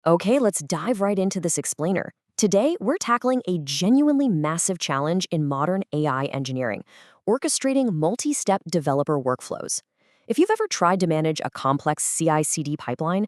Okay, let's dive right into this explainer. Today, we're tackling a genuinely massive challenge in modern AI engineering, orchestrating multi-step developer workflows. If you've ever tried to manage a complex CI/CD pipeline,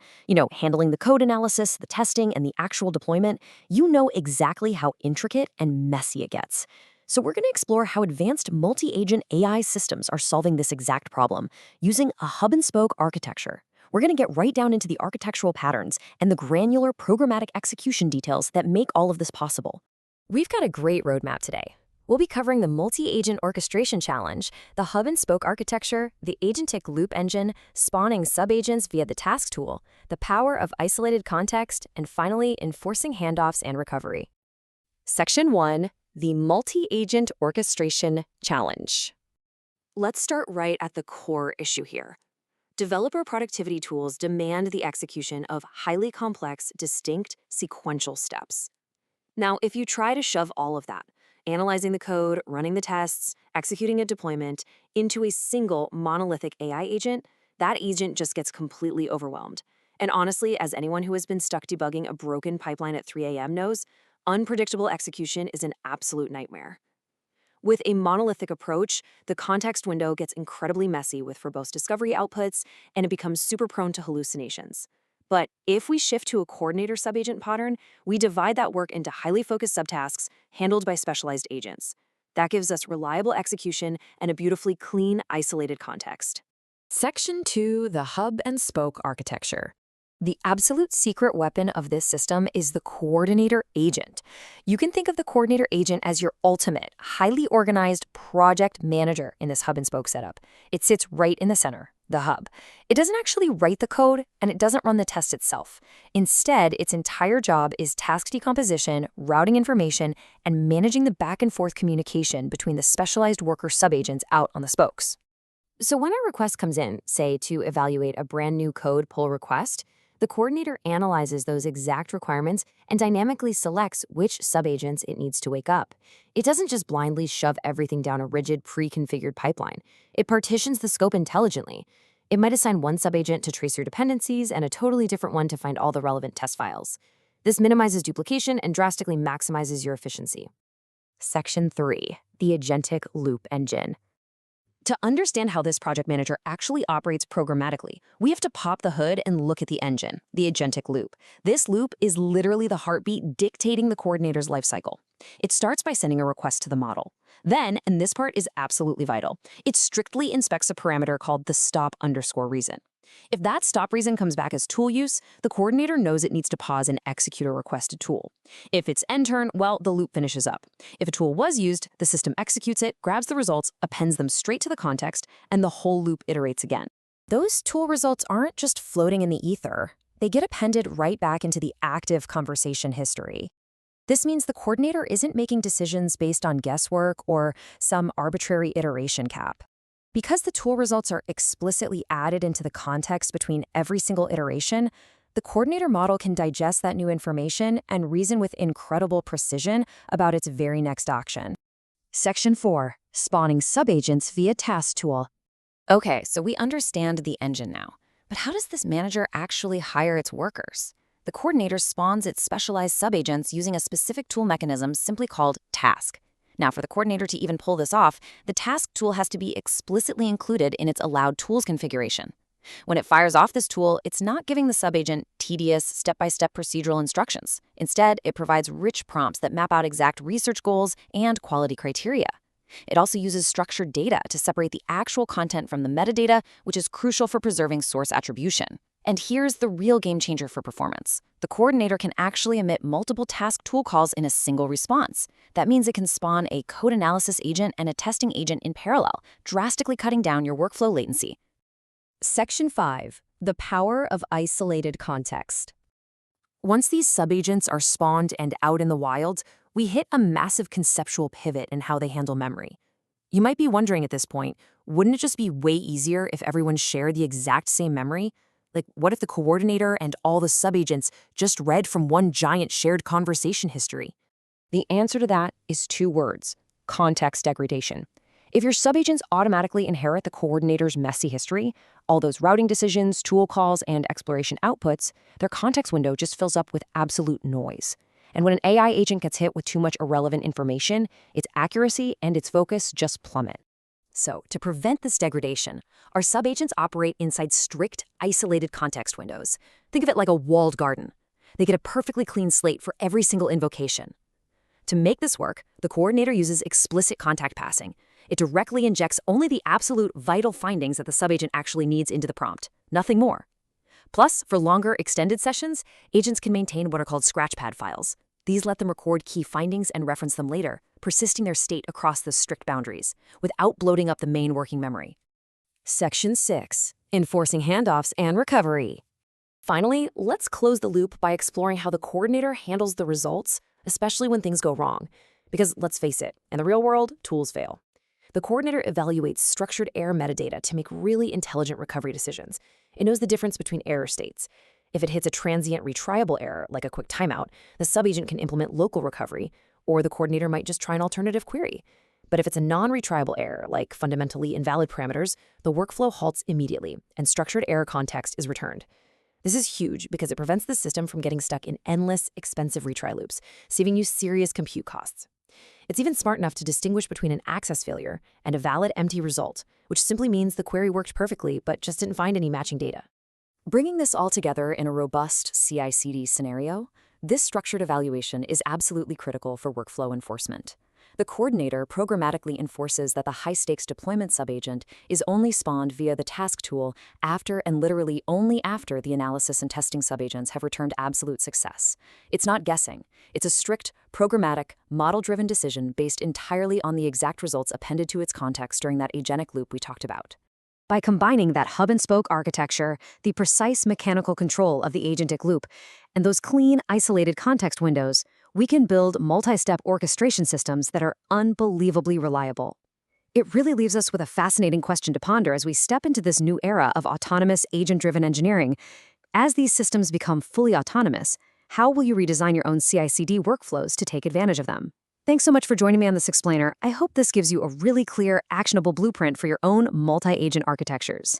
handling the code analysis, the testing, and the actual deployment, you know exactly how intricate and messy it gets. So we're going to explore how advanced multi-agent AI systems are solving this exact problem using a hub-and-spoke architecture. We're going to get right down into the architectural patterns and the granular programmatic execution details that make all of this possible. We've got a great roadmap today. We'll be covering the multi-agent orchestration challenge, the hub-and-spoke architecture, the agentic loop engine, spawning subagents via the task tool, the power of isolated context, and finally, enforcing handoffs and recovery. Section 1, the multi-agent orchestration challenge. Let's start right at the core issue here. Developer productivity tools demand the execution of highly complex, distinct, sequential steps. Now, if you try to shove all of that, analyzing the code, running the tests, executing a deployment, into a single monolithic AI agent, that agent just gets completely overwhelmed. And honestly, as anyone who has been stuck debugging a broken pipeline at 3 a.m. knows, unpredictable execution is an absolute nightmare. With a monolithic approach, the context window gets incredibly messy with verbose discovery outputs, and it becomes super prone to hallucinations. But if we shift to a coordinator subagent pattern, we divide that work into highly focused subtasks handled by specialized agents. That gives us reliable execution and a beautifully clean, isolated context. Section 2, the hub and spoke architecture. The absolute secret weapon of this system is the coordinator agent. You can think of the coordinator agent as your ultimate, highly organized project manager in this hub and spoke setup. It sits right in the center, the hub. It doesn't actually write the code, and it doesn't run the test itself. Instead, its entire job is task decomposition, routing information, and managing the back and forth communication between the specialized worker subagents out on the spokes. So when a request comes in, say to evaluate a brand new code pull request, the coordinator analyzes those exact requirements and dynamically selects which subagents it needs to wake up. It doesn't just blindly shove everything down a rigid, pre-configured pipeline. It partitions the scope intelligently. It might assign one subagent to trace your dependencies and a totally different one to find all the relevant test files. This minimizes duplication and drastically maximizes your efficiency. Section 3, the agentic loop engine. To understand how this project manager actually operates programmatically, we have to pop the hood and look at the engine, the agentic loop. This loop is literally the heartbeat dictating the coordinator's lifecycle. It starts by sending a request to the model. Then, and this part is absolutely vital, it strictly inspects a parameter called the stop_reason. If that stop reason comes back as tool use, the coordinator knows it needs to pause and execute a requested tool. If it's end turn, well, the loop finishes up. If a tool was used, the system executes it, grabs the results, appends them straight to the context, and the whole loop iterates again. Those tool results aren't just floating in the ether. They get appended right back into the active conversation history. This means the coordinator isn't making decisions based on guesswork or some arbitrary iteration cap. Because the tool results are explicitly added into the context between every single iteration, the coordinator model can digest that new information and reason with incredible precision about its very next action. Section 4, spawning subagents via task tool. Okay, so we understand the engine now, but how does this manager actually hire its workers? The coordinator spawns its specialized subagents using a specific tool mechanism simply called task. Now, for the coordinator to even pull this off, the task tool has to be explicitly included in its allowed tools configuration. When it fires off this tool, it's not giving the subagent tedious, step-by-step procedural instructions. Instead, it provides rich prompts that map out exact research goals and quality criteria. It also uses structured data to separate the actual content from the metadata, which is crucial for preserving source attribution. And here's the real game changer for performance. The coordinator can actually emit multiple task tool calls in a single response. That means it can spawn a code analysis agent and a testing agent in parallel, drastically cutting down your workflow latency. Section 5, the power of isolated context. Once these subagents are spawned and out in the wild, we hit a massive conceptual pivot in how they handle memory. You might be wondering at this point, wouldn't it just be way easier if everyone shared the exact same memory? Like, what if the coordinator and all the subagents just read from one giant shared conversation history? The answer to that is two words: context degradation. If your subagents automatically inherit the coordinator's messy history, all those routing decisions, tool calls, and exploration outputs, their context window just fills up with absolute noise. And when an AI agent gets hit with too much irrelevant information, its accuracy and its focus just plummet. So, to prevent this degradation, our subagents operate inside strict, isolated context windows. Think of it like a walled garden. They get a perfectly clean slate for every single invocation. To make this work, the coordinator uses explicit contact passing. It directly injects only the absolute vital findings that the subagent actually needs into the prompt, nothing more. Plus, for longer, extended sessions, agents can maintain what are called scratchpad files. These let them record key findings and reference them later, persisting their state across the strict boundaries, without bloating up the main working memory. Section 6. Enforcing handoffs and recovery. Finally, let's close the loop by exploring how the coordinator handles the results, especially when things go wrong. Because let's face it, in the real world, tools fail. The coordinator evaluates structured error metadata to make really intelligent recovery decisions. It knows the difference between error states. If it hits a transient retriable error, like a quick timeout, the subagent can implement local recovery, or the coordinator might just try an alternative query. But if it's a non-retriable error, like fundamentally invalid parameters, the workflow halts immediately, and structured error context is returned. This is huge because it prevents the system from getting stuck in endless, expensive retry loops, saving you serious compute costs. It's even smart enough to distinguish between an access failure and a valid empty result, which simply means the query worked perfectly but just didn't find any matching data. Bringing this all together in a robust CI/CD scenario, this structured evaluation is absolutely critical for workflow enforcement. The coordinator programmatically enforces that the high-stakes deployment subagent is only spawned via the task tool after and literally only after the analysis and testing subagents have returned absolute success. It's not guessing. It's a strict, programmatic, model-driven decision based entirely on the exact results appended to its context during that agentic loop we talked about. By combining that hub-and-spoke architecture, the precise mechanical control of the agentic loop, and those clean, isolated context windows, we can build multi-step orchestration systems that are unbelievably reliable. It really leaves us with a fascinating question to ponder as we step into this new era of autonomous, agent-driven engineering. As these systems become fully autonomous, how will you redesign your own CI/CD workflows to take advantage of them? Thanks so much for joining me on this explainer. I hope this gives you a really clear, actionable blueprint for your own multi-agent architectures.